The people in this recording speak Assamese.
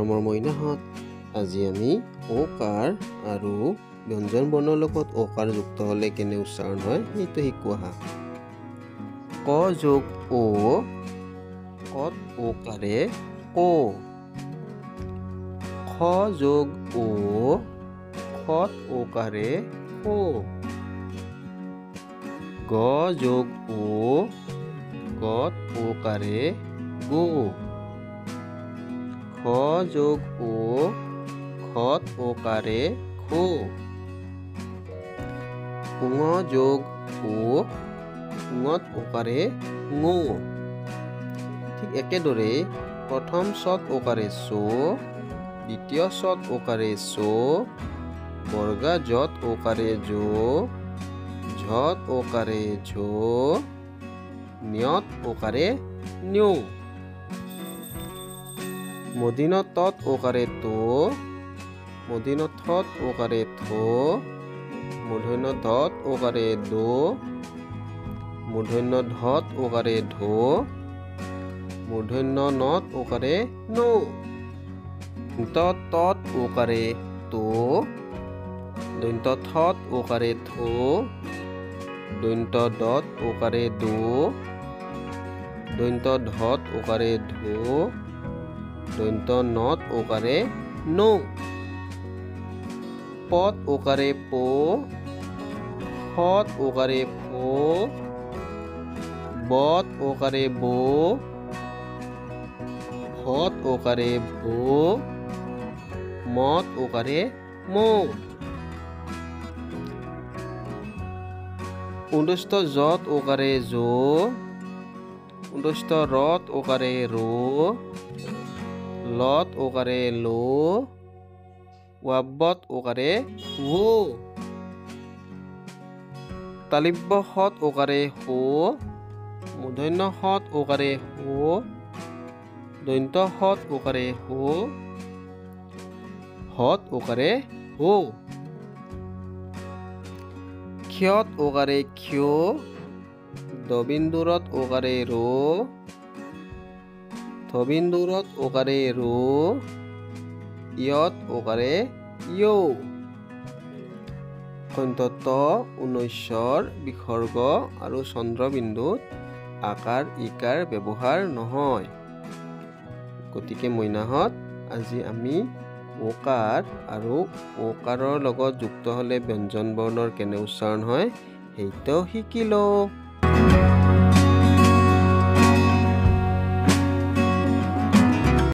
মৰমৰ মইনাহঁত, আজি আমি ওকাৰ আৰু ব্যঞ্জন বৰ্ণৰ লগত ওকাৰ যুক্ত হ'লে কেনে উচ্চাৰণ হয় সেইটো শিকো আহা। ক যোগ ও, কত ওকাৰে কো। খ যোগ ও, খত ওকাৰে খো। গ যোগ ও, গত ওকাৰে গো। খ যোগ ও, খত ওকাৰে খো। ঙ যোগ ও, ঙত ওকাৰে ঙো। ঠিক একেদৰে প্ৰথম চত ওকাৰে চো, দ্বিতীয় চত ওকাৰে চো, বৰ্গা যত ওকাৰে জো, ঝত ওকাৰে ঝো, ন্যত ওকাৰে ন্যো। মূৰ্ধন্য তত ওকাৰে তো, মূৰ্ধন্য থত ওকাৰে থো, মূৰ্ধন্য ধত ওকাৰে দো, মূৰ্ধন্য ধত ওকাৰে ধো, মূৰ্ধন্য নত ওকাৰে নো। তত ওকাৰে তো, দন্ত্য থত ওকাৰে থো, দন্ত্য দত ওকাৰে দো, দন্ত্য ধত ওকাৰে ধো, দন্ত্য নত ওকাৰে নো। পত ওকাৰে পো, ফত ওকাৰে ফো, বত ওকাৰে বো, ভত ওকাৰে ভো, মত ওকাৰে মো। উদ্দেশ্য যত ওকাৰে জো, উদ্দেশ্য ৰত ওকাৰে ৰো, লত ওকাৰে লো, ৱাব্বত ওকাৰে ৱো। তালিব্য হত ওকাৰে হো, মূৰ্ধন্য হত ওকাৰে হো, দন্ত্য হত ওকাৰে হো, হত ওকাৰে হো। ক্ষত ওকাৰে ক্ষো, দবিন্দুৰত ওকাৰে ৰো, থবিন্দুৰত ওকাৰে ৰো, ইয়ত ওকাৰে ইয়ো। ত 19ৰ বিসৰ্গ আৰু চন্দ্ৰবিন্দুত আকাৰ ইকাৰ ব্যৱহাৰ নহয়। গতিকে মইনাহঁত, আজি আমি ওকাৰ আৰু ওকাৰৰ লগত যুক্ত হ'লে ব্যঞ্জন বৰ্ণৰ কেনে উচ্চাৰণ হয় সেইটো শিকিলো।